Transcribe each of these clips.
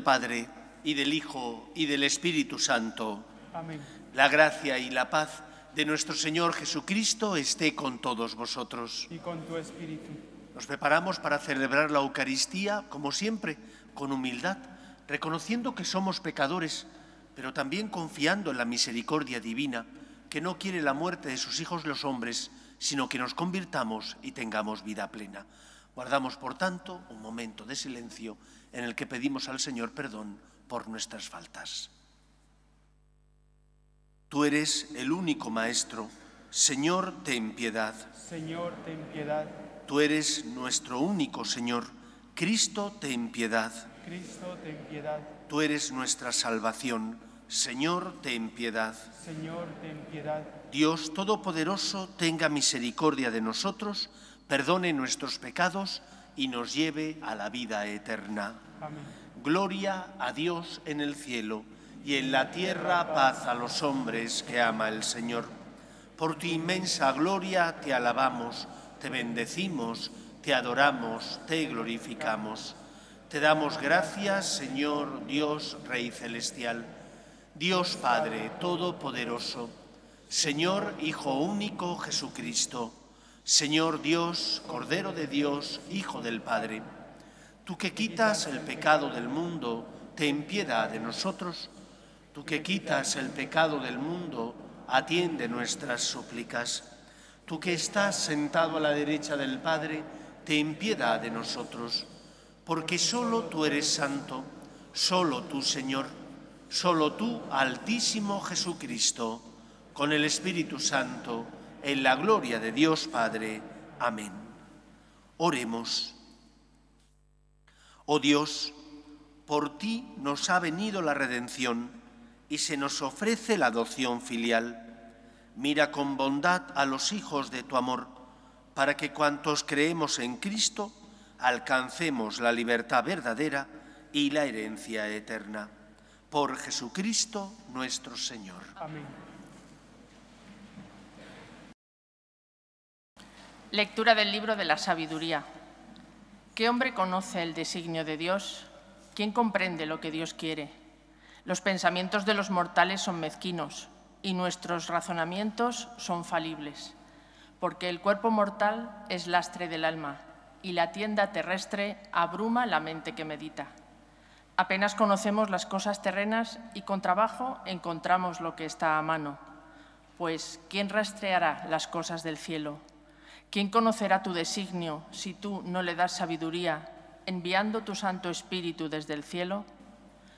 del Padre, y del Hijo, y del Espíritu Santo. Amén. La gracia y la paz de nuestro Señor Jesucristo esté con todos vosotros. Y con tu espíritu. Nos preparamos para celebrar la Eucaristía, como siempre, con humildad, reconociendo que somos pecadores, pero también confiando en la misericordia divina, que no quiere la muerte de sus hijos los hombres, sino que nos convirtamos y tengamos vida plena. Guardamos, por tanto, un momento de silencio en el que pedimos al Señor perdón por nuestras faltas. Tú eres el único Maestro. Señor, ten piedad. Señor, ten piedad. Tú eres nuestro único Señor. Cristo, ten piedad. Cristo, ten piedad. Tú eres nuestra salvación. Señor, ten piedad. Señor, ten piedad. Dios Todopoderoso, tenga misericordia de nosotros, perdone nuestros pecados y nos lleve a la vida eterna. Amén. Gloria a Dios en el cielo y en la tierra paz a los hombres que ama el Señor. Por tu inmensa gloria te alabamos, te bendecimos, te adoramos, te glorificamos. Te damos gracias, Señor Dios, Rey Celestial, Dios Padre Todopoderoso, Señor Hijo único Jesucristo, Señor Dios, Cordero de Dios, Hijo del Padre. Tú que quitas el pecado del mundo, ten piedad de nosotros. Tú que quitas el pecado del mundo, atiende nuestras súplicas. Tú que estás sentado a la derecha del Padre, ten piedad de nosotros. Porque solo tú eres santo, solo tú, Señor, solo tú, Altísimo Jesucristo, con el Espíritu Santo, en la gloria de Dios Padre. Amén. Oremos. Oh Dios, por ti nos ha venido la redención y se nos ofrece la adopción filial. Mira con bondad a los hijos de tu amor, para que cuantos creemos en Cristo alcancemos la libertad verdadera y la herencia eterna. Por Jesucristo nuestro Señor. Amén. Lectura del libro de la sabiduría. ¿Qué hombre conoce el designio de Dios? ¿Quién comprende lo que Dios quiere? Los pensamientos de los mortales son mezquinos y nuestros razonamientos son falibles, porque el cuerpo mortal es lastre del alma y la tienda terrestre abruma la mente que medita. Apenas conocemos las cosas terrenas y con trabajo encontramos lo que está a mano. Pues, ¿quién rastreará las cosas del cielo? ¿Quién conocerá tu designio si tú no le das sabiduría, enviando tu Santo Espíritu desde el cielo?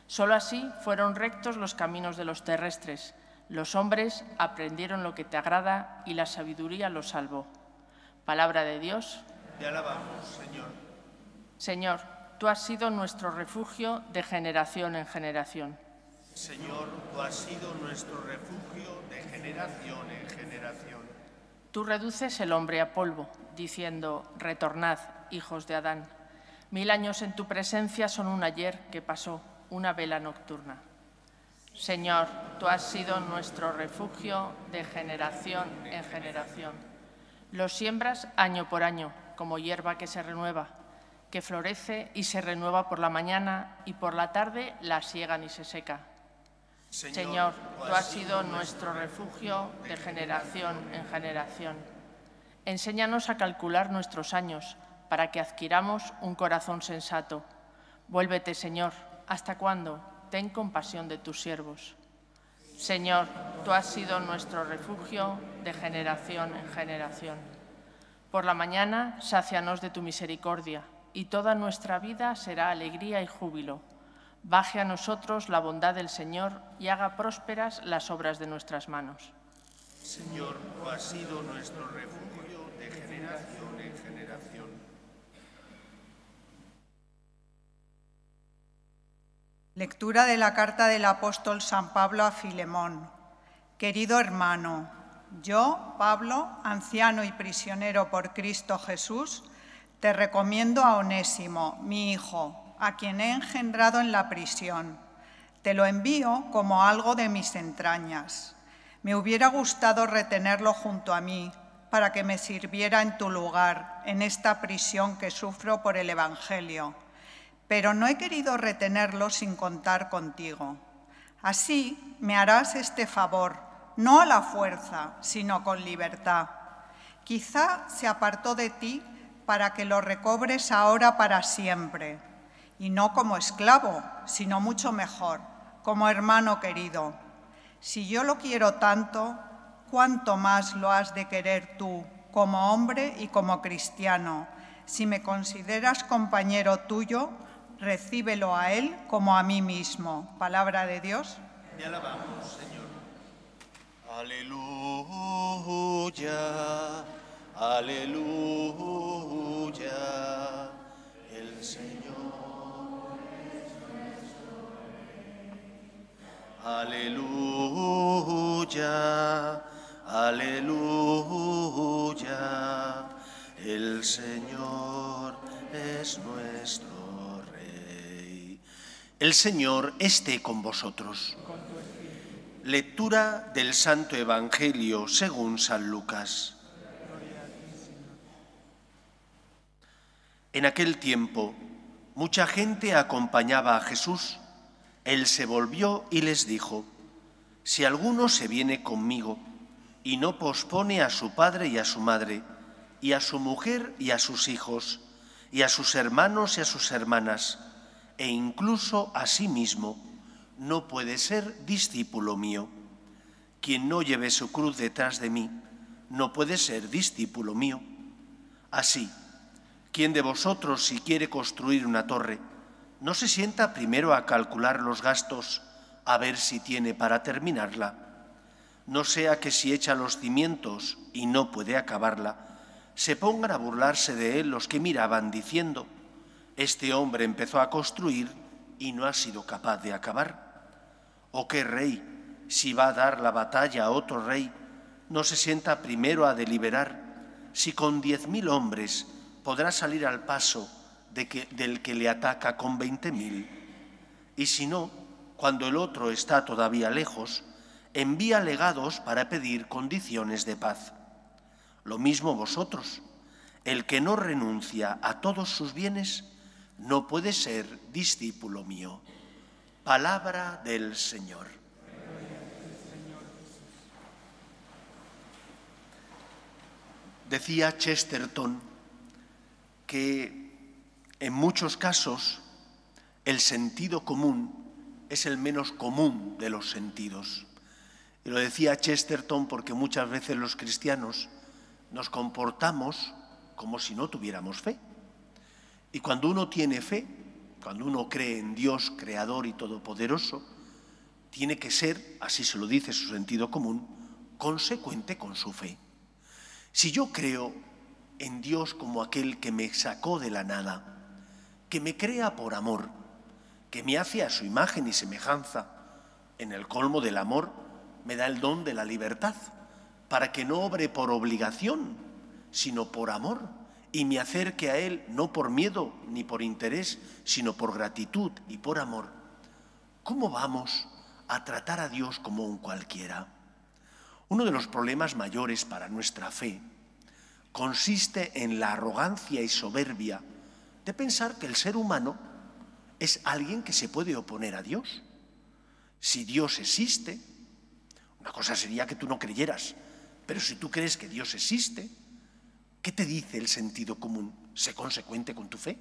Solo así fueron rectos los caminos de los terrestres. Los hombres aprendieron lo que te agrada y la sabiduría los salvó. Palabra de Dios. Te alabamos, Señor. Señor, tú has sido nuestro refugio de generación en generación. Señor, tú has sido nuestro refugio de generación en generación. Tú reduces el hombre a polvo, diciendo, retornad, hijos de Adán. 1000 años en tu presencia son un ayer que pasó, una vela nocturna. Señor, tú has sido nuestro refugio de generación en generación. Los siembras año por año, como hierba que se renueva, que florece y se renueva por la mañana y por la tarde la siegan y se seca. Señor, tú has sido nuestro refugio de generación en generación. Enséñanos a calcular nuestros años para que adquiramos un corazón sensato. Vuélvete, Señor, ¿hasta cuándo? Ten compasión de tus siervos. Señor, tú has sido nuestro refugio de generación en generación. Por la mañana, sácianos de tu misericordia, y toda nuestra vida será alegría y júbilo. Baje a nosotros la bondad del Señor y haga prósperas las obras de nuestras manos. Señor, tú has sido nuestro refugio de generación en generación. Lectura de la carta del apóstol San Pablo a Filemón. Querido hermano, yo, Pablo, anciano y prisionero por Cristo Jesús, te recomiendo a Onésimo, mi hijo, a quien he engendrado en la prisión. Te lo envío como algo de mis entrañas. Me hubiera gustado retenerlo junto a mí para que me sirviera en tu lugar en esta prisión que sufro por el Evangelio. pero no he querido retenerlo sin contar contigo. Así me harás este favor, no a la fuerza, sino con libertad. Quizá se apartó de ti para que lo recobres ahora para siempre, y no como esclavo, sino mucho mejor, como hermano querido. Si yo lo quiero tanto, ¿cuánto más lo has de querer tú, como hombre y como cristiano? Si me consideras compañero tuyo, recíbelo a él como a mí mismo. Palabra de Dios. Te alabamos, Señor. Aleluya, aleluya, el Señor es nuestro Rey. Aleluya, aleluya, el Señor es nuestro Rey. El Señor esté con vosotros. Lectura del Santo Evangelio según San Lucas. En aquel tiempo, mucha gente acompañaba a Jesús. Él se volvió y les dijo: si alguno se viene conmigo y no pospone a su padre y a su madre, y a su mujer y a sus hijos, y a sus hermanos y a sus hermanas, e incluso a sí mismo, no puede ser discípulo mío. Quien no lleve su cruz detrás de mí, no puede ser discípulo mío. Así, ¿quién de vosotros, si quiere construir una torre, no se sienta primero a calcular los gastos, a ver si tiene para terminarla? No sea que si echa los cimientos y no puede acabarla, se pongan a burlarse de él los que miraban diciendo: este hombre empezó a construir y no ha sido capaz de acabar. ¿O qué rey, si va a dar la batalla a otro rey, no se sienta primero a deliberar si con 10.000 hombres podrá salir al paso del que le ataca con 20.000? Y si no, cuando el otro está todavía lejos, envía legados para pedir condiciones de paz. Lo mismo vosotros, el que no renuncia a todos sus bienes no puede ser discípulo mío. Palabra del Señor. Decía Chesterton que en muchos casos el sentido común es el menos común de los sentidos. Y lo decía Chesterton porque muchas veces los cristianos nos comportamos como si no tuviéramos fe. Y cuando uno tiene fe, cuando uno cree en Dios creador y todopoderoso, tiene que ser, así se lo dice su sentido común, consecuente con su fe. Si yo creo en Dios como aquel que me sacó de la nada, que me crea por amor, que me hace a su imagen y semejanza, en el colmo del amor me da el don de la libertad, para que no obre por obligación, sino por amor, y me acerque a Él no por miedo ni por interés, sino por gratitud y por amor. ¿Cómo vamos a tratar a Dios como un cualquiera? Uno de los problemas mayores para nuestra fe consiste en la arrogancia y soberbia de pensar que el ser humano es alguien que se puede oponer a Dios. Si Dios existe, una cosa sería que tú no creyeras, pero si tú crees que Dios existe, ¿qué te dice el sentido común? Sé consecuente con tu fe.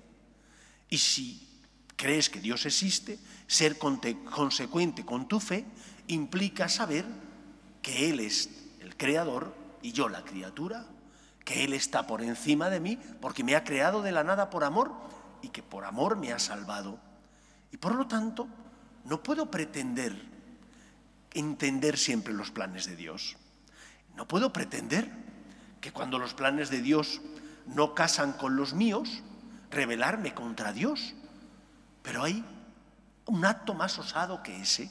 Y si crees que Dios existe, ser consecuente con tu fe implica saber que Él es el creador y yo la criatura, que Él está por encima de mí porque me ha creado de la nada por amor y que por amor me ha salvado. Y por lo tanto, no puedo pretender entender siempre los planes de Dios. No puedo pretender que cuando los planes de Dios no casan con los míos, rebelarme contra Dios. Pero hay un acto más osado que ese,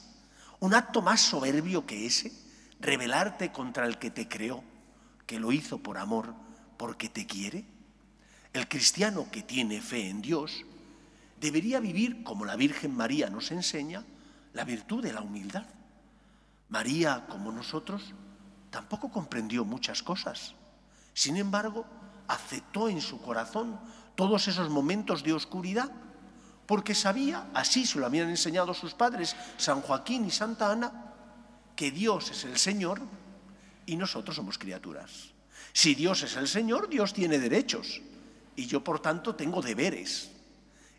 un acto más soberbio que ese, rebelarte contra el que te creó, que lo hizo por amor, porque te quiere. El cristiano que tiene fe en Dios debería vivir, como la Virgen María nos enseña, la virtud de la humildad. María, como nosotros, tampoco comprendió muchas cosas. Sin embargo, aceptó en su corazón todos esos momentos de oscuridad porque sabía, así se lo habían enseñado sus padres, San Joaquín y Santa Ana, que Dios es el Señor y nosotros somos criaturas. Si Dios es el Señor, Dios tiene derechos y yo, por tanto, tengo deberes.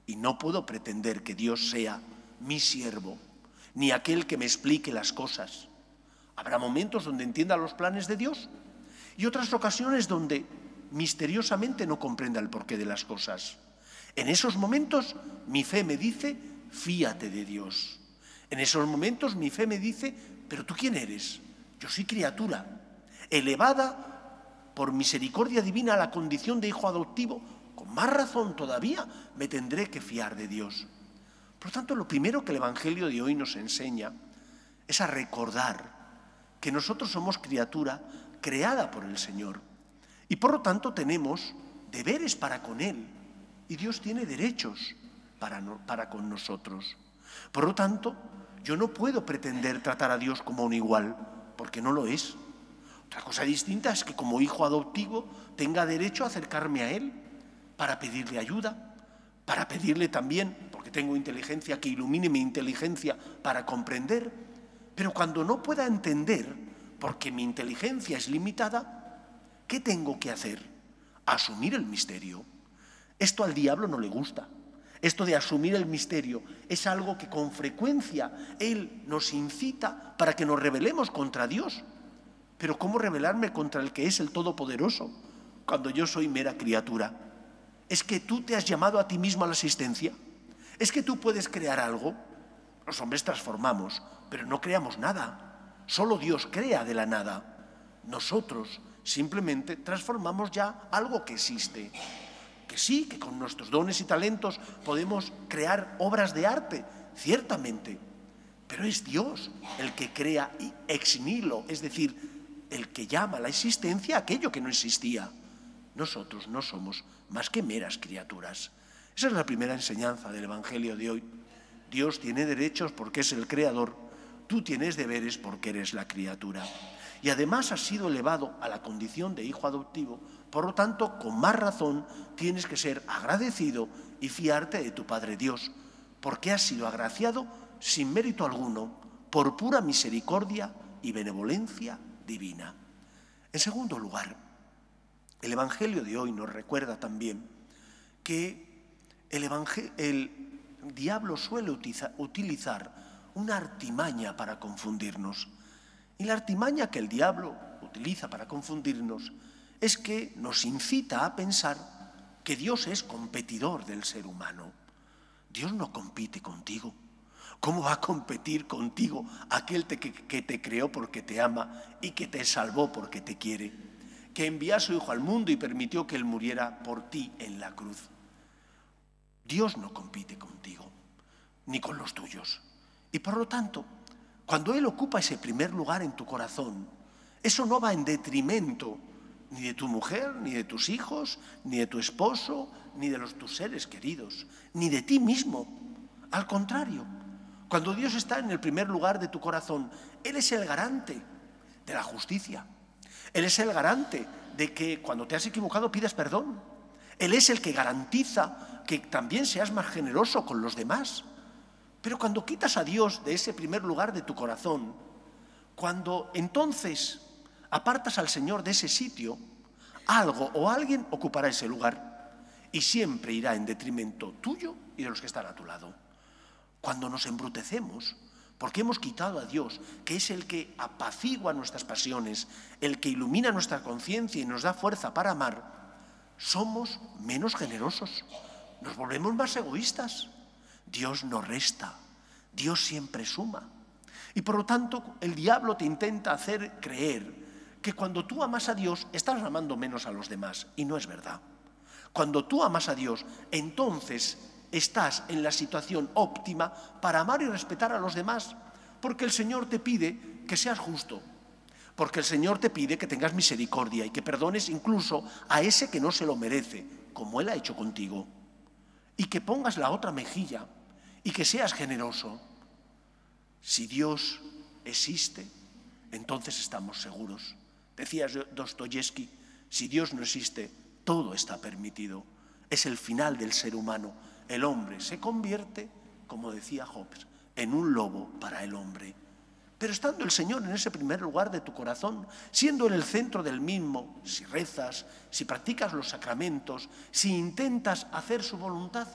Y no puedo pretender que Dios sea mi siervo, ni aquel que me explique las cosas. Habrá momentos donde entienda los planes de Dios y otras ocasiones donde misteriosamente no comprenda el porqué de las cosas. En esos momentos mi fe me dice, fíate de Dios. En esos momentos mi fe me dice, pero ¿tú quién eres? Yo soy criatura, elevada por misericordia divina a la condición de hijo adoptivo. Con más razón todavía me tendré que fiar de Dios. Por lo tanto, lo primero que el Evangelio de hoy nos enseña es a recordar que nosotros somos criatura creada por el Señor y por lo tanto tenemos deberes para con Él y Dios tiene derechos para con nosotros. Por lo tanto, yo no puedo pretender tratar a Dios como un igual, porque no lo es. Otra cosa distinta es que como hijo adoptivo tenga derecho a acercarme a Él para pedirle ayuda, para pedirle también, porque tengo inteligencia, que ilumine mi inteligencia para comprender. Pero cuando no pueda entender, porque mi inteligencia es limitada, ¿qué tengo que hacer? Asumir el misterio. Esto al diablo no le gusta. Esto de asumir el misterio es algo que con frecuencia él nos incita para que nos rebelemos contra Dios. Pero ¿cómo rebelarme contra el que es el Todopoderoso cuando yo soy mera criatura? ¿Es que tú te has llamado a ti mismo a la existencia? ¿Es que tú puedes crear algo? Los hombres transformamos, pero no creamos nada. Solo Dios crea de la nada. Nosotros simplemente transformamos ya algo que existe. Que sí, que con nuestros dones y talentos podemos crear obras de arte, ciertamente. Pero es Dios el que crea ex nihilo, es decir, el que llama a la existencia aquello que no existía. Nosotros no somos más que meras criaturas. Esa es la primera enseñanza del Evangelio de hoy. Dios tiene derechos porque es el creador, tú tienes deberes porque eres la criatura. Y además has sido elevado a la condición de hijo adoptivo, por lo tanto, con más razón tienes que ser agradecido y fiarte de tu Padre Dios, porque has sido agraciado sin mérito alguno, por pura misericordia y benevolencia divina. En segundo lugar, el Evangelio de hoy nos recuerda también que el diablo suele utilizar una artimaña para confundirnos. Y la artimaña que el diablo utiliza para confundirnos es que nos incita a pensar que Dios es competidor del ser humano. Dios no compite contigo. ¿Cómo va a competir contigo aquel que te creó porque te ama y que te salvó porque te quiere? Que envió a su Hijo al mundo y permitió que Él muriera por ti en la cruz. Dios no compite contigo, ni con los tuyos. Y por lo tanto, cuando Él ocupa ese primer lugar en tu corazón, eso no va en detrimento ni de tu mujer, ni de tus hijos, ni de tu esposo, ni de tus seres queridos, ni de ti mismo. Al contrario, cuando Dios está en el primer lugar de tu corazón, Él es el garante de la justicia. Él es el garante de que cuando te has equivocado pidas perdón. Él es el que garantiza que también seas más generoso con los demás. Pero cuando quitas a Dios de ese primer lugar de tu corazón, cuando entonces apartas al Señor de ese sitio, algo o alguien ocupará ese lugar y siempre irá en detrimento tuyo y de los que están a tu lado. Cuando nos embrutecemos, porque hemos quitado a Dios, que es el que apacigua nuestras pasiones, el que ilumina nuestra conciencia y nos da fuerza para amar, somos menos generosos, nos volvemos más egoístas. Dios no resta, Dios siempre suma. Y por lo tanto, el diablo te intenta hacer creer que cuando tú amas a Dios, estás amando menos a los demás, y no es verdad. Cuando tú amas a Dios, entonces estás en la situación óptima para amar y respetar a los demás, porque el Señor te pide que seas justo, porque el Señor te pide que tengas misericordia y que perdones incluso a ese que no se lo merece, como Él ha hecho contigo, y que pongas la otra mejilla y que seas generoso. Si Dios existe, entonces estamos seguros. Decía Dostoyevsky, si Dios no existe, todo está permitido. Es el final del ser humano, el hombre se convierte, como decía Hobbes, en un lobo para el hombre. Pero estando el Señor en ese primer lugar de tu corazón, siendo Él el centro del mismo, si rezas, si practicas los sacramentos, si intentas hacer su voluntad,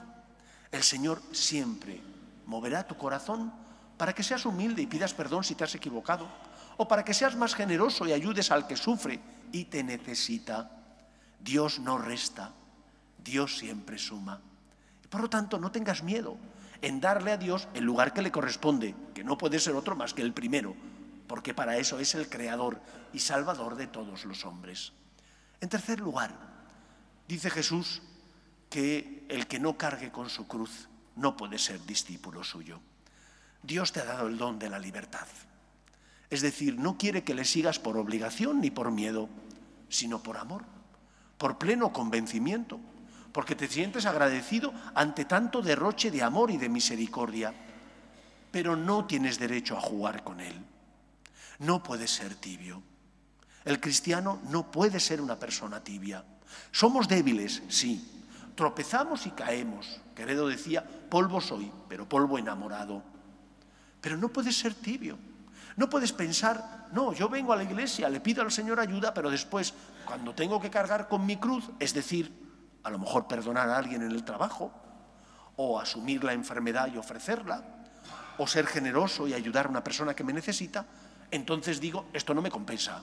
el Señor siempre moverá tu corazón para que seas humilde y pidas perdón si te has equivocado, o para que seas más generoso y ayudes al que sufre y te necesita. Dios no resta, Dios siempre suma. Por lo tanto, no tengas miedo en darle a Dios el lugar que le corresponde, que no puede ser otro más que el primero, porque para eso es el Creador y Salvador de todos los hombres. En tercer lugar, dice Jesús que el que no cargue con su cruz no puede ser discípulo suyo. Dios te ha dado el don de la libertad. Es decir, no quiere que le sigas por obligación ni por miedo, sino por amor, por pleno convencimiento, porque te sientes agradecido ante tanto derroche de amor y de misericordia. Pero no tienes derecho a jugar con Él. No puedes ser tibio. El cristiano no puede ser una persona tibia. Somos débiles, sí. Tropezamos y caemos. Quevedo decía, polvo soy, pero polvo enamorado. Pero no puedes ser tibio. No puedes pensar, no, yo vengo a la iglesia, le pido al Señor ayuda, pero después, cuando tengo que cargar con mi cruz, es decir, a lo mejor perdonar a alguien en el trabajo, o asumir la enfermedad y ofrecerla, o ser generoso y ayudar a una persona que me necesita, entonces digo, esto no me compensa.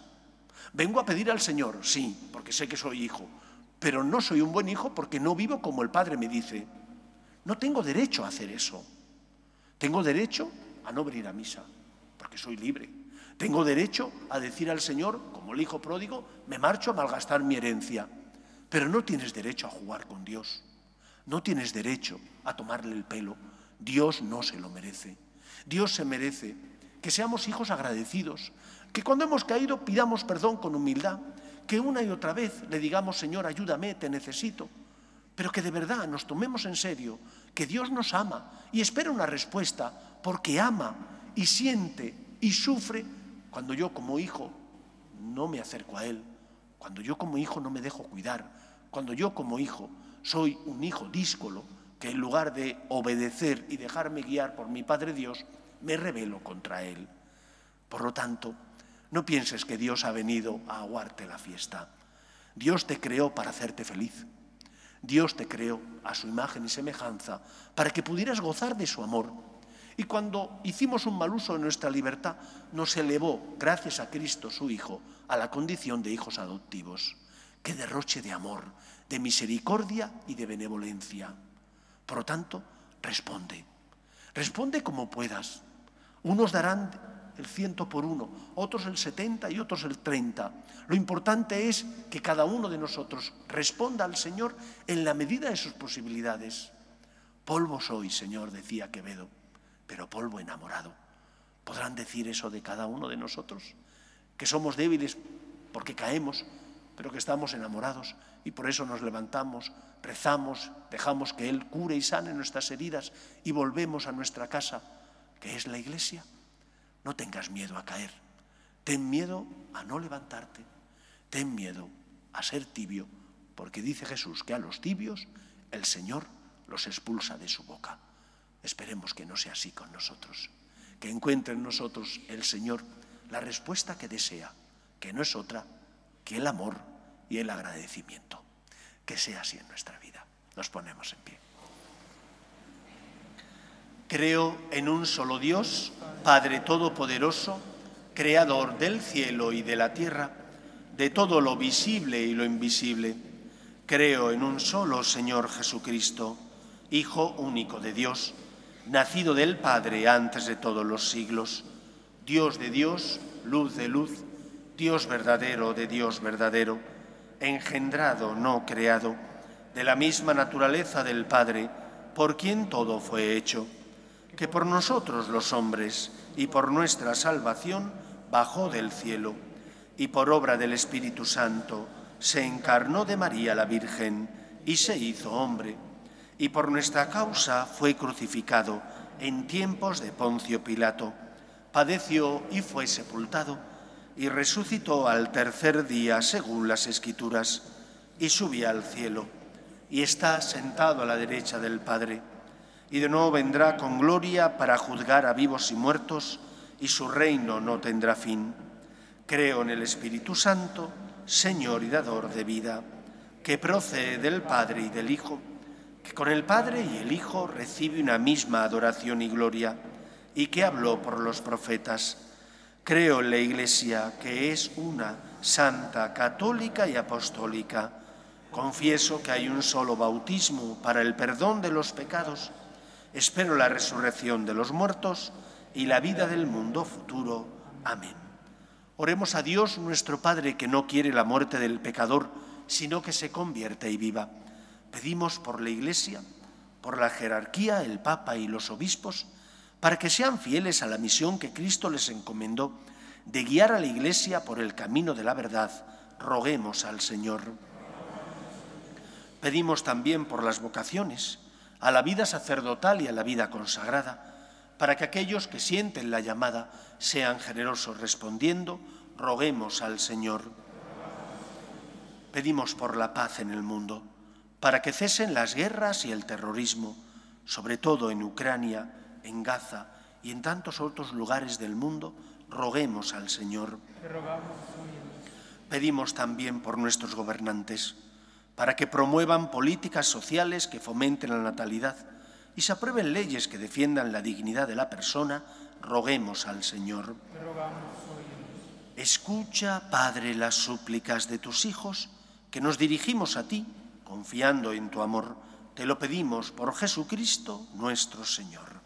Vengo a pedir al Señor, sí, porque sé que soy hijo, pero no soy un buen hijo porque no vivo como el Padre me dice. No tengo derecho a hacer eso. Tengo derecho a no venir a misa, porque soy libre. Tengo derecho a decir al Señor, como el hijo pródigo, me marcho a malgastar mi herencia. Pero no tienes derecho a jugar con Dios. No tienes derecho a tomarle el pelo. Dios no se lo merece. Dios se merece que seamos hijos agradecidos, que cuando hemos caído pidamos perdón con humildad, que una y otra vez le digamos, Señor, ayúdame, te necesito, pero que de verdad nos tomemos en serio, que Dios nos ama y espera una respuesta, porque ama y siente y sufre cuando yo como hijo no me acerco a Él, cuando yo como hijo no me dejo cuidar, cuando yo como hijo soy un hijo díscolo, que en lugar de obedecer y dejarme guiar por mi Padre Dios, me rebelo contra Él. Por lo tanto, no pienses que Dios ha venido a aguarte la fiesta. Dios te creó para hacerte feliz. Dios te creó a su imagen y semejanza para que pudieras gozar de su amor. Y cuando hicimos un mal uso de nuestra libertad, nos elevó, gracias a Cristo, su Hijo, a la condición de hijos adoptivos. ¡Qué derroche de amor, de misericordia y de benevolencia! Por lo tanto, responde. Responde como puedas. Unos darán el 100 por 1, otros el 70 y otros el 30. Lo importante es que cada uno de nosotros responda al Señor en la medida de sus posibilidades. Polvo soy, Señor, decía Quevedo, pero polvo enamorado. ¿Podrán decir eso de cada uno de nosotros? Que somos débiles porque caemos, pero que estamos enamorados y por eso nos levantamos, rezamos, dejamos que Él cure y sane nuestras heridas y volvemos a nuestra casa, que es la iglesia. No tengas miedo a caer, ten miedo a no levantarte, ten miedo a ser tibio, porque dice Jesús que a los tibios el Señor los expulsa de su boca. Esperemos que no sea así con nosotros, que encuentre en nosotros el Señor la respuesta que desea, que no es otra que el amor y el agradecimiento. Que sea así en nuestra vida. Nos ponemos en pie. Creo en un solo Dios, Padre Todopoderoso, Creador del cielo y de la tierra, de todo lo visible y lo invisible. Creo en un solo Señor Jesucristo, Hijo único de Dios, nacido del Padre antes de todos los siglos, Dios de Dios, luz de luz, Dios verdadero de Dios verdadero, engendrado, no creado, de la misma naturaleza del Padre, por quien todo fue hecho, que por nosotros los hombres y por nuestra salvación bajó del cielo, y por obra del Espíritu Santo se encarnó de María la Virgen y se hizo hombre, y por nuestra causa fue crucificado en tiempos de Poncio Pilato, padeció y fue sepultado, y resucitó al tercer día según las Escrituras, y subió al cielo, y está sentado a la derecha del Padre. Y de nuevo vendrá con gloria para juzgar a vivos y muertos, y su reino no tendrá fin. Creo en el Espíritu Santo, Señor y dador de vida, que procede del Padre y del Hijo, que con el Padre y el Hijo recibe una misma adoración y gloria, y que habló por los profetas. Creo en la Iglesia, que es una, santa, católica y apostólica. Confieso que hay un solo bautismo para el perdón de los pecados. Espero la resurrección de los muertos y la vida del mundo futuro. Amén. Oremos a Dios nuestro Padre, que no quiere la muerte del pecador, sino que se convierta y viva. Pedimos por la Iglesia, por la jerarquía, el Papa y los obispos, para que sean fieles a la misión que Cristo les encomendó de guiar a la Iglesia por el camino de la verdad. Roguemos al Señor. Pedimos también por las vocaciones, a la vida sacerdotal y a la vida consagrada, para que aquellos que sienten la llamada sean generosos respondiendo. Roguemos al Señor. Pedimos por la paz en el mundo, para que cesen las guerras y el terrorismo, sobre todo en Ucrania, en Gaza y en tantos otros lugares del mundo. Roguemos al Señor. Pedimos también por nuestros gobernantes, para que promuevan políticas sociales que fomenten la natalidad y se aprueben leyes que defiendan la dignidad de la persona. Roguemos al Señor. Escucha, Padre, las súplicas de tus hijos, que nos dirigimos a ti, confiando en tu amor. Te lo pedimos por Jesucristo nuestro Señor.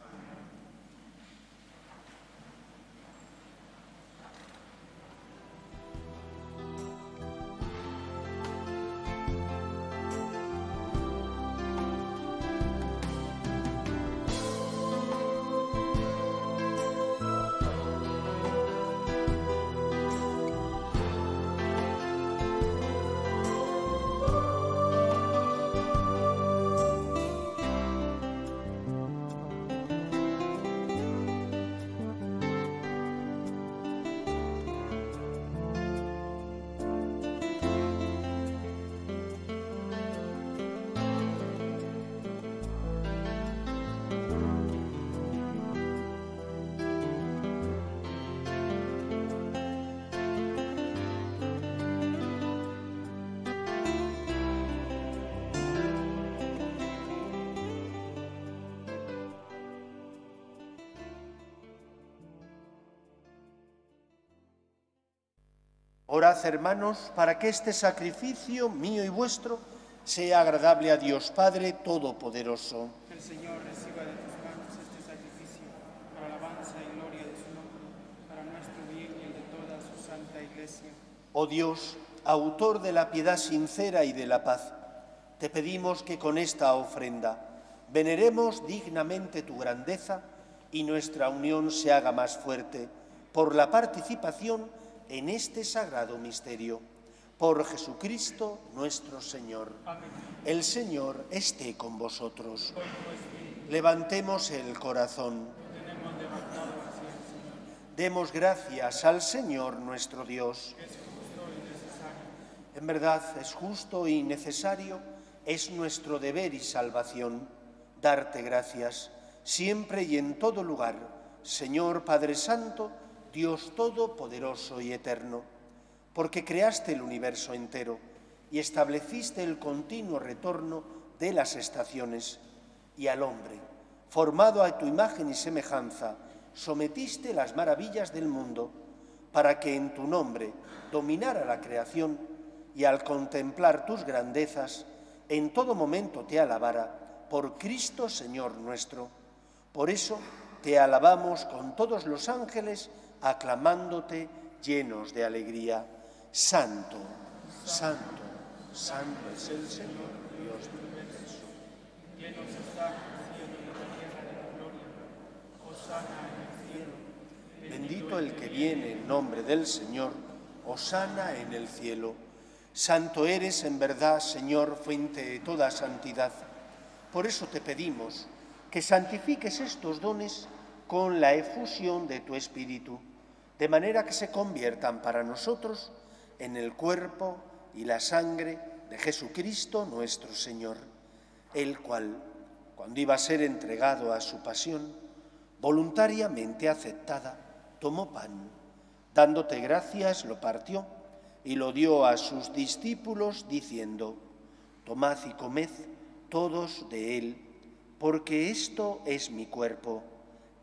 Orad, hermanos, para que este sacrificio mío y vuestro sea agradable a Dios Padre Todopoderoso. Que el Señor reciba de tus manos este sacrificio para alabanza y gloria de su nombre, para nuestro bien y el de toda su santa Iglesia. Oh Dios, autor de la piedad sincera y de la paz, te pedimos que con esta ofrenda veneremos dignamente tu grandeza y nuestra unión se haga más fuerte por la participación en este sagrado misterio. Por Jesucristo nuestro Señor. Amén. El Señor esté con vosotros. Levantemos el corazón. Demos gracias al Señor nuestro Dios. En verdad es justo y necesario, es nuestro deber y salvación darte gracias siempre y en todo lugar, Señor Padre Santo, Dios Todopoderoso y Eterno, porque creaste el universo entero y estableciste el continuo retorno de las estaciones, y al hombre, formado a tu imagen y semejanza, sometiste las maravillas del mundo, para que en tu nombre dominara la creación y al contemplar tus grandezas, en todo momento te alabara, por Cristo Señor nuestro. Por eso te alabamos con todos los ángeles, aclamándote llenos de alegría. Santo, santo, santo es el Señor, Dios del universo. Llenos está el cielo y la tierra de tu gloria. Hosana en el cielo. Bendito el que viene en nombre del Señor. Hosana en el cielo. Santo eres en verdad, Señor, fuente de toda santidad. Por eso te pedimos que santifiques estos dones con la efusión de tu Espíritu, de manera que se conviertan para nosotros en el cuerpo y la sangre de Jesucristo nuestro Señor, el cual, cuando iba a ser entregado a su pasión, voluntariamente aceptada, tomó pan, dándote gracias, lo partió y lo dio a sus discípulos, diciendo: tomad y comed todos de él, porque esto es mi cuerpo,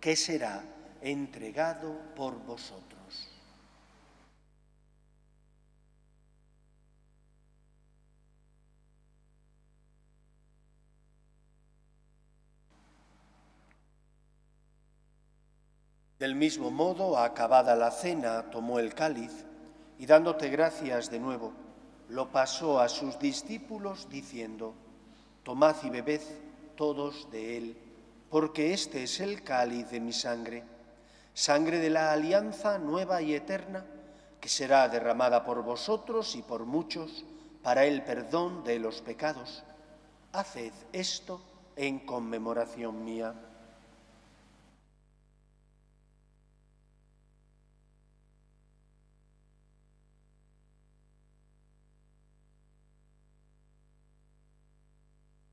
que será entregado por vosotros. Del mismo modo, acabada la cena, tomó el cáliz y, dándote gracias de nuevo, lo pasó a sus discípulos, diciendo: tomad y bebed todos de él, porque este es el cáliz de mi sangre, sangre de la alianza nueva y eterna, que será derramada por vosotros y por muchos para el perdón de los pecados. Haced esto en conmemoración mía.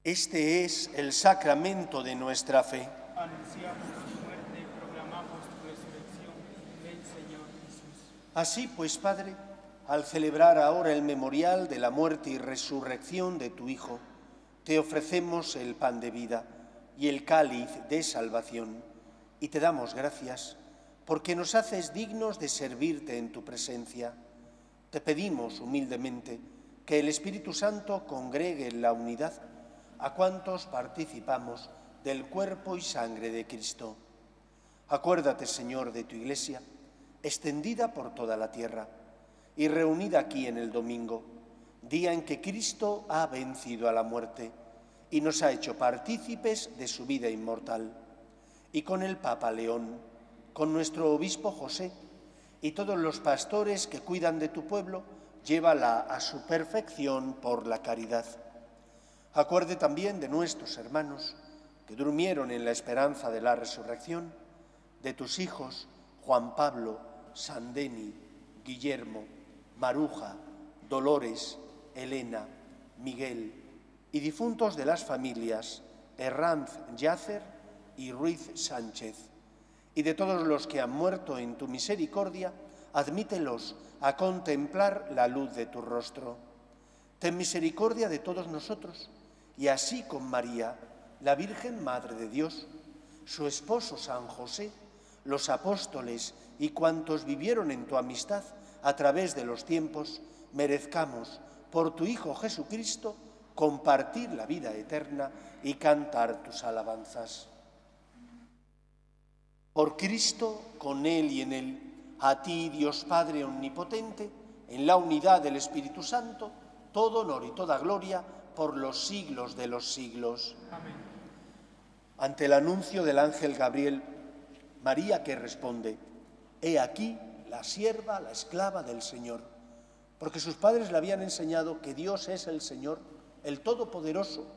Este es el sacramento de nuestra fe. Anunciamos tu muerte y proclamamos tu resurrección. Ven, Señor Jesús. Así pues, Padre, al celebrar ahora el memorial de la muerte y resurrección de tu Hijo, te ofrecemos el pan de vida y el cáliz de salvación, y te damos gracias porque nos haces dignos de servirte en tu presencia. Te pedimos humildemente que el Espíritu Santo congregue en la unidad a cuantos participamos del cuerpo y sangre de Cristo. Acuérdate, Señor, de tu Iglesia, extendida por toda la tierra y reunida aquí en el domingo, día en que Cristo ha vencido a la muerte y nos ha hecho partícipes de su vida inmortal. Y con el Papa León, con nuestro obispo José y todos los pastores que cuidan de tu pueblo, llévala a su perfección por la caridad. Acuerde también de nuestros hermanos que durmieron en la esperanza de la resurrección, de tus hijos Juan Pablo, Sandeni, Guillermo, Maruja, Dolores, Elena, Miguel y difuntos de las familias Herranz Yacer y Ruiz Sánchez, y de todos los que han muerto en tu misericordia, admítelos a contemplar la luz de tu rostro. Ten misericordia de todos nosotros, y así con María, la Virgen Madre de Dios, su esposo San José, los apóstoles y cuantos vivieron en tu amistad a través de los tiempos, merezcamos, por tu Hijo Jesucristo, compartir la vida eterna y cantar tus alabanzas. Por Cristo, con Él y en Él, a ti, Dios Padre Omnipotente, en la unidad del Espíritu Santo, todo honor y toda gloria por los siglos de los siglos. Amén. Ante el anuncio del ángel Gabriel, María que responde: he aquí la sierva, la esclava del Señor, porque sus padres le habían enseñado que Dios es el Señor, el Todopoderoso,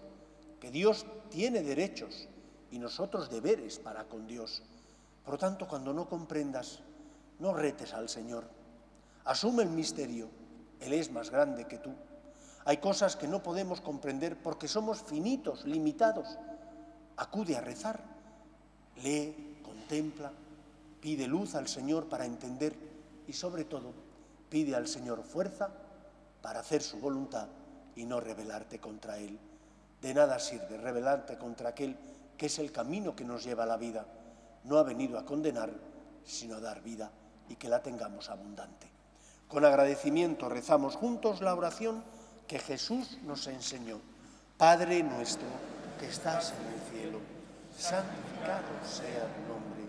que Dios tiene derechos y nosotros deberes para con Dios. Por lo tanto, cuando no comprendas, no retes al Señor. Asume el misterio, Él es más grande que tú. Hay cosas que no podemos comprender porque somos finitos, limitados. Acude a rezar, lee, contempla, pide luz al Señor para entender y, sobre todo, pide al Señor fuerza para hacer su voluntad y no rebelarte contra Él. De nada sirve rebelarte contra aquel que es el camino que nos lleva a la vida. No ha venido a condenar, sino a dar vida y que la tengamos abundante. Con agradecimiento rezamos juntos la oración que Jesús nos enseñó. Padre nuestro que estás en el cielo, santificado sea tu nombre.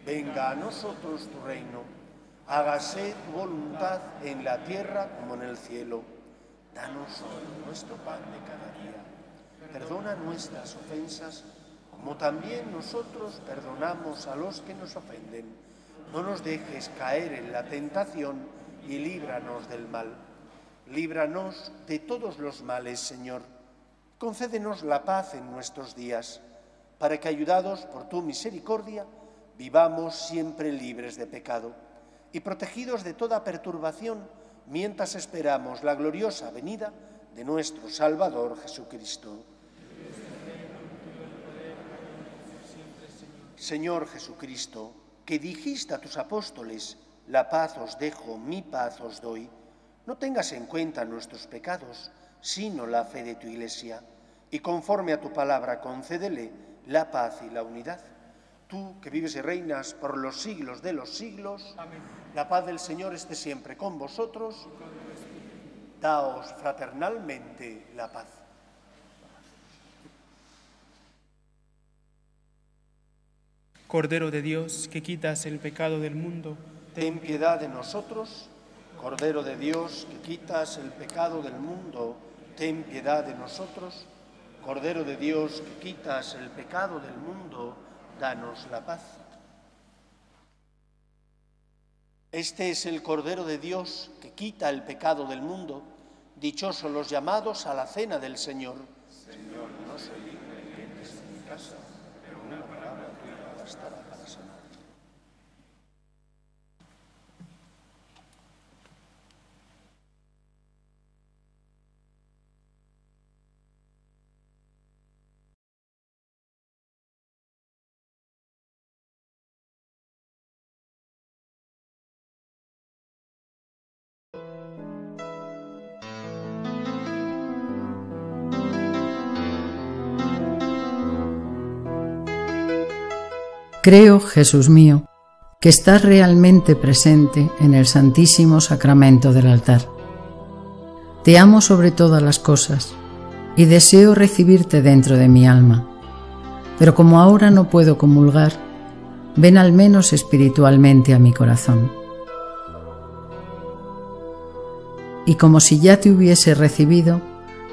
Venga a nosotros tu reino. Hágase tu voluntad en la tierra como en el cielo. Danos hoy nuestro pan de cada día. Perdona nuestras ofensas, como también nosotros perdonamos a los que nos ofenden. No nos dejes caer en la tentación y líbranos del mal. Líbranos de todos los males, Señor. Concédenos la paz en nuestros días, para que, ayudados por tu misericordia, vivamos siempre libres de pecado y protegidos de toda perturbación, mientras esperamos la gloriosa venida de nuestro Salvador Jesucristo. Señor Jesucristo, que dijiste a tus apóstoles, la paz os dejo, mi paz os doy, no tengas en cuenta nuestros pecados, sino la fe de tu Iglesia, y conforme a tu palabra concédele la paz y la unidad. Tú, que vives y reinas por los siglos de los siglos, amén. La paz del Señor esté siempre con vosotros. Daos fraternalmente la paz. Cordero de Dios, que quitas el pecado del mundo, ten piedad de nosotros. Cordero de Dios, que quitas el pecado del mundo, ten piedad de nosotros. Cordero de Dios, que quitas el pecado del mundo, danos la paz. Este es el Cordero de Dios, que quita el pecado del mundo. Dichosos los llamados a la cena del Señor. Señor, no soy digno de que entres en mi casa, pero una palabra tuya bastará para sanar. Creo, Jesús mío, que estás realmente presente en el Santísimo Sacramento del altar. Te amo sobre todas las cosas y deseo recibirte dentro de mi alma. Pero como ahora no puedo comulgar, ven al menos espiritualmente a mi corazón. Y como si ya te hubiese recibido,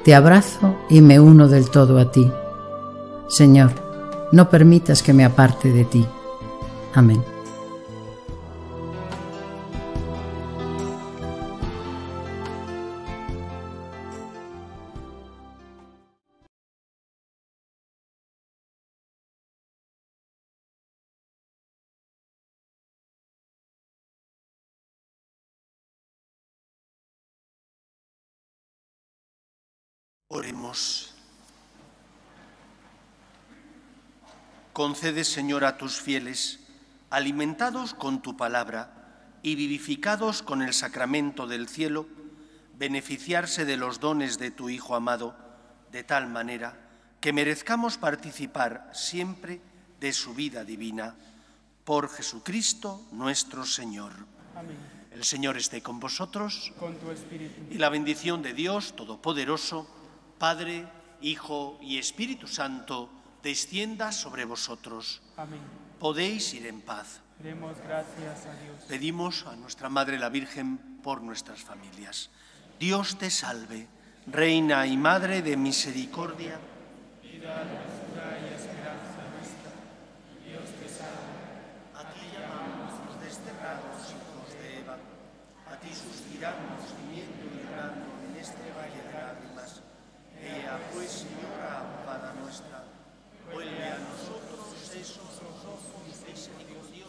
te abrazo y me uno del todo a ti. Señor, no permitas que me aparte de ti. Amén. Oremos. Concede, Señor, a tus fieles, alimentados con tu palabra y vivificados con el sacramento del cielo, beneficiarse de los dones de tu Hijo amado, de tal manera que merezcamos participar siempre de su vida divina. Por Jesucristo nuestro Señor. Amén. El Señor esté con vosotros. Con tu espíritu. Y la bendición de Dios Todopoderoso, Padre, Hijo y Espíritu Santo, descienda sobre vosotros. Amén. Podéis ir en paz. Demos gracias a Dios. Pedimos a nuestra Madre la Virgen por nuestras familias. Dios te salve, Reina y Madre de misericordia. Vida, dulzura y esperanza nuestra. Dios te salve. A ti llamamos los desterrados hijos de Eva. A ti suspiramos, gimiendo y llorando en este valle de lágrimas. Ea pues, Señora, abogada nuestra, vuelve a nosotros esos ojos misericordiosos